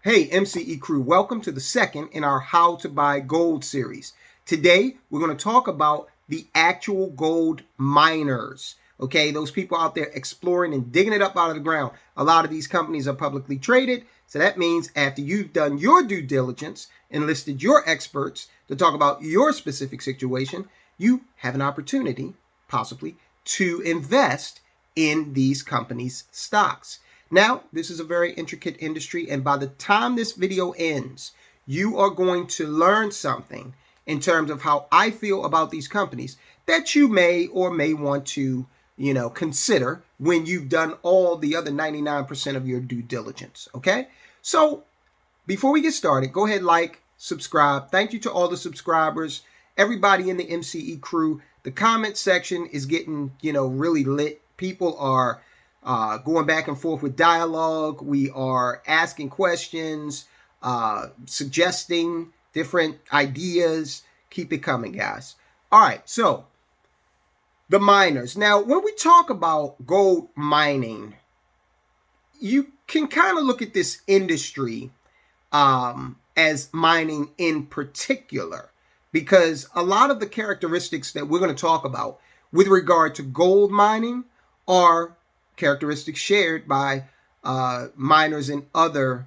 Hey, MCE crew, welcome to the second in our How to Buy Gold series. Today, we're going to talk about the actual gold miners. Okay, those people out there exploring and digging it up out of the ground. A lot of these companies are publicly traded. So that means after you've done your due diligence, enlisted your experts to talk about your specific situation, you have an opportunity, possibly, to invest in these companies' stocks. Now, this is a very intricate industry, and by the time this video ends, you are going to learn something in terms of how I feel about these companies that you may or may want to, consider when you've done all the other 99% of your due diligence, okay? So, before we get started, go ahead, like, subscribe. Thank you to all the subscribers, everybody in the MCE crew. The comment section is getting, really lit. People are going back and forth with dialogue. We are asking questions, suggesting different ideas. Keep it coming, guys. All right, so the miners. Now, when we talk about gold mining, you can kind of look at this industry as mining in particular, because a lot of the characteristics that we're going to talk about with regard to gold mining are characteristics shared by miners in other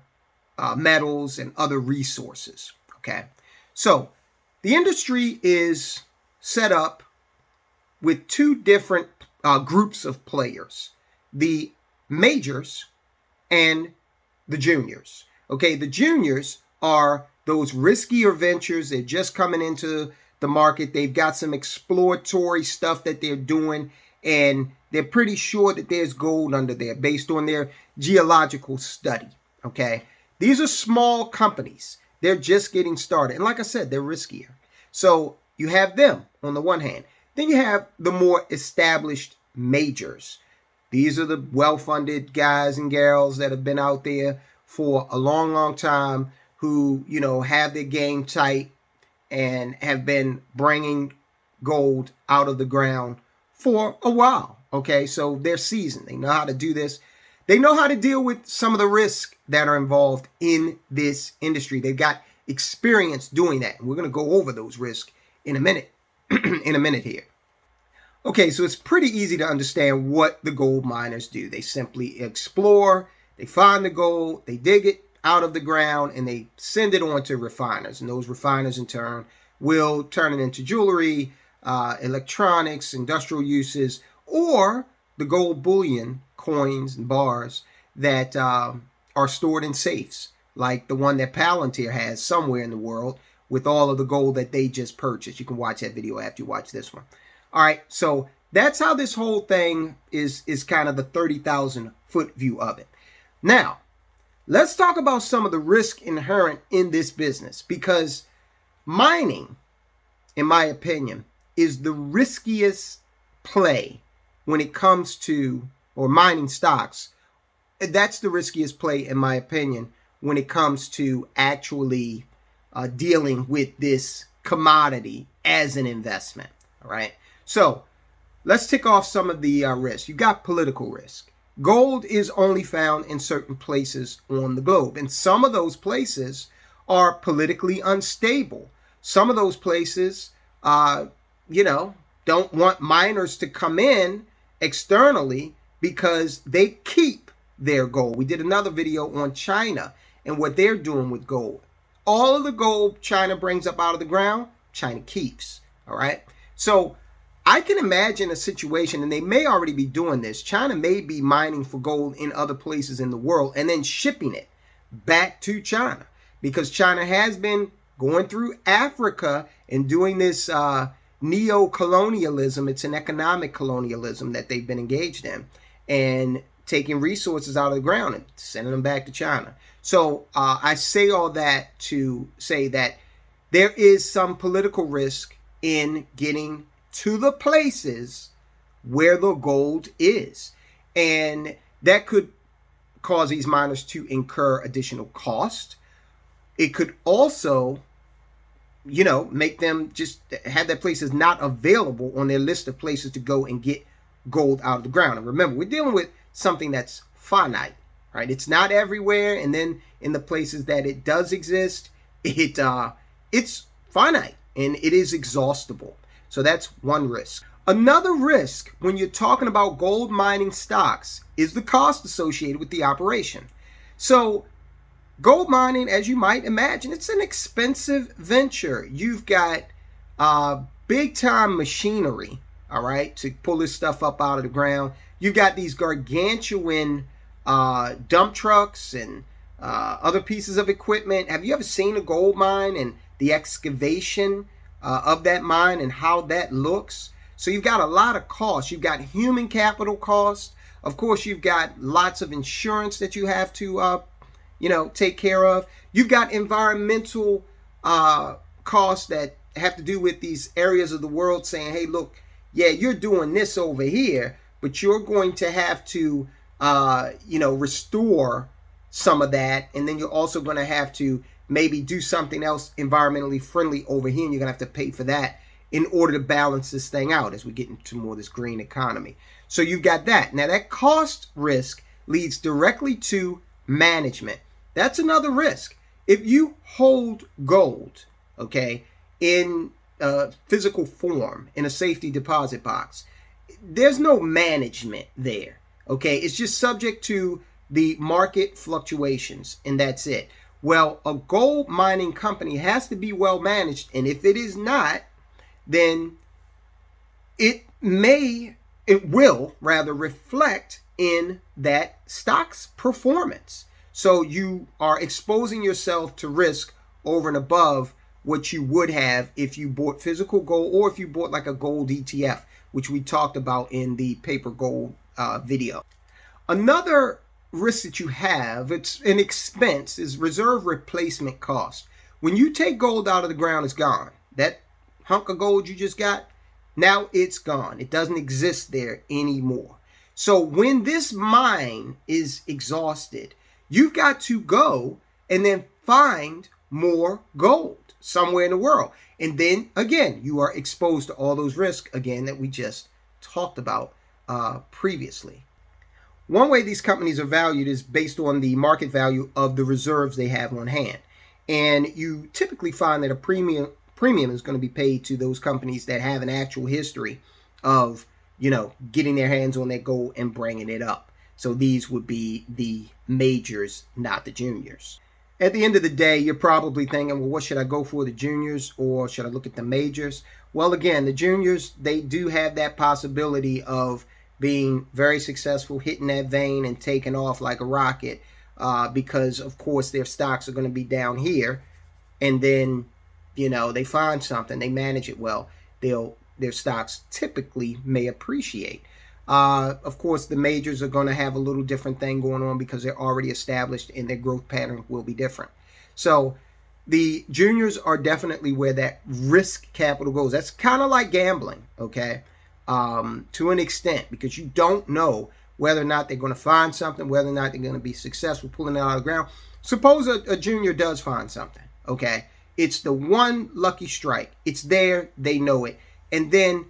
metals and other resources. Okay, so the industry is set up with two different groups of players: the majors and the juniors. Okay, the juniors are those riskier ventures. They're just coming into the market. They've got some exploratory stuff that they're doing, and they're pretty sure that there's gold under there based on their geological study, okay? These are small companies. They're just getting started. And like I said, they're riskier. So you have them on the one hand. Then you have the more established majors. These are the well-funded guys and gals that have been out there for a long, long time who, have their game tight and have been bringing gold out of the ground for a while. Okay, so they're seasoned. They know how to do this. They know how to deal with some of the risks that are involved in this industry. They've got experience doing that. And we're going to go over those risks in a minute, here. Okay, so it's pretty easy to understand what the gold miners do. They simply explore, they find the gold, they dig it out of the ground, and they send it on to refiners. And those refiners, in turn, will turn it into jewelry, electronics, industrial uses, or the gold bullion coins and bars that are stored in safes, like the one that Palantir has somewhere in the world with all of the gold that they just purchased. You can watch that video after you watch this one. All right, so that's how this whole thing is kind of the 30,000 foot view of it. Now, let's talk about some of the risk inherent in this business, because mining, in my opinion, is the riskiest play when it comes to, or mining stocks. That's the riskiest play, in my opinion, when it comes to actually dealing with this commodity as an investment. All right. So let's tick off some of the risks. You got political risk. Gold is only found in certain places on the globe, and some of those places are politically unstable. Some of those places, don't want miners to come in externally because they keep their gold. We did another video on China and what they're doing with gold. All of the gold China brings up out of the ground, China keeps. All right. So I can imagine a situation, and they may already be doing this. China may be mining for gold in other places in the world and then shipping it back to China, because China has been going through Africa and doing this neo-colonialism. It's an economic colonialism that they've been engaged in, and taking resources out of the ground and sending them back to China. So I say all that to say that there is some political risk in getting to the places where the gold is, and that could cause these miners to incur additional cost. It could also, make them just have that places not available on their list of places to go and get gold out of the ground. And remember, we're dealing with something that's finite, right? It's not everywhere, and then in the places that it does exist, it's finite and it is exhaustible. So that's one risk. Another risk when you're talking about gold mining stocks is the cost associated with the operation. So gold mining, as you might imagine, it's an expensive venture. You've got big time machinery, all right, to pull this stuff up out of the ground. You've got these gargantuan dump trucks and other pieces of equipment. Have you ever seen a gold mine and the excavation of that mine and how that looks? So you've got a lot of costs. You've got human capital costs. Of course, you've got lots of insurance that you have to take care of. You've got environmental costs that have to do with these areas of the world saying, hey, look, yeah, you're doing this over here, but you're going to have to, restore some of that. And then you're also going to have to maybe do something else environmentally friendly over here. And you're going to have to pay for that in order to balance this thing out as we get into more of this green economy. So you've got that. Now, that cost risk leads directly to management. That's another risk. If you hold gold, okay, in physical form, in a safety deposit box, there's no management there, okay? It's just subject to the market fluctuations, and that's it. Well, a gold mining company has to be well managed, and if it is not, then it will rather reflect in that stock's performance. So you are exposing yourself to risk over and above what you would have if you bought physical gold or if you bought like a gold ETF, which we talked about in the paper gold video. Another risk that you have, it's an expense, is reserve replacement cost. When you take gold out of the ground, it's gone. That hunk of gold you just got, now it's gone. It doesn't exist there anymore. So when this mine is exhausted, you've got to go and then find more gold somewhere in the world. And then again, you are exposed to all those risks again that we just talked about previously. One way these companies are valued is based on the market value of the reserves they have on hand. And you typically find that a premium is going to be paid to those companies that have an actual history of, getting their hands on that gold and bringing it up. So these would be the majors, not the juniors. At the end of the day, you're probably thinking, well, what should I go for, the juniors or should I look at the majors? Well, again, the juniors, they do have that possibility of being very successful, hitting that vein and taking off like a rocket because, of course, their stocks are going to be down here. And then, they find something, they manage it well, their stocks typically may appreciate. Of course, the majors are going to have a little different thing going on because they're already established and their growth pattern will be different. So the juniors are definitely where that risk capital goes. That's kind of like gambling, okay, to an extent, because you don't know whether or not they're going to find something, whether or not they're going to be successful pulling it out of the ground. Suppose a junior does find something, okay? It's the one lucky strike. It's there. They know it. And then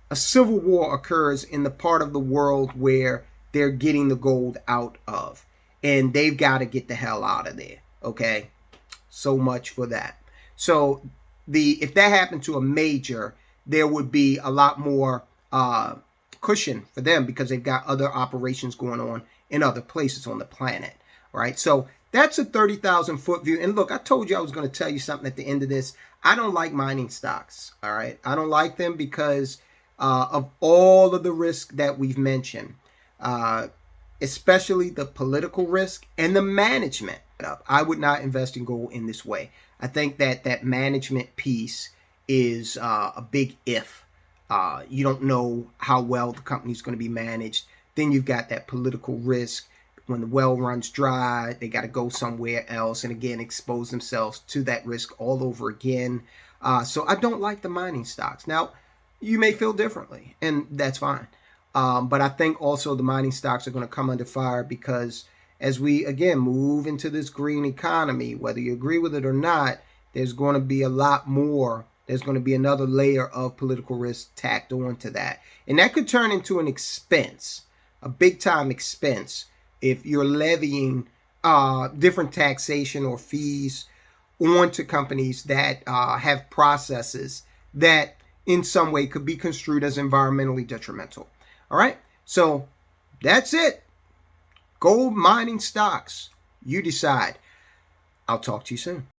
a civil war occurs in the part of the world where they're getting the gold out of. And they've got to get the hell out of there, okay? So much for that. So if that happened to a major, there would be a lot more cushion for them because they've got other operations going on in other places on the planet, right? So that's a 30,000 foot view. And look, I told you I was going to tell you something at the end of this. I don't like mining stocks, all right? I don't like them because of all of the risk that we've mentioned, especially the political risk and the management. I would not invest in gold in this way. I think that management piece is a big if. You don't know how well the company's going to be managed. Then you've got that political risk. When the well runs dry, they got to go somewhere else and again expose themselves to that risk all over again. So I don't like the mining stocks. Now, you may feel differently, and that's fine. But I think also the mining stocks are going to come under fire because as we, again, move into this green economy, whether you agree with it or not, there's going to be a lot more. There's going to be another layer of political risk tacked onto that. And that could turn into an expense, a big-time expense, if you're levying different taxation or fees onto companies that have processes that in some way could be construed as environmentally detrimental. All right, so that's it. Gold mining stocks. You decide. I'll talk to you soon.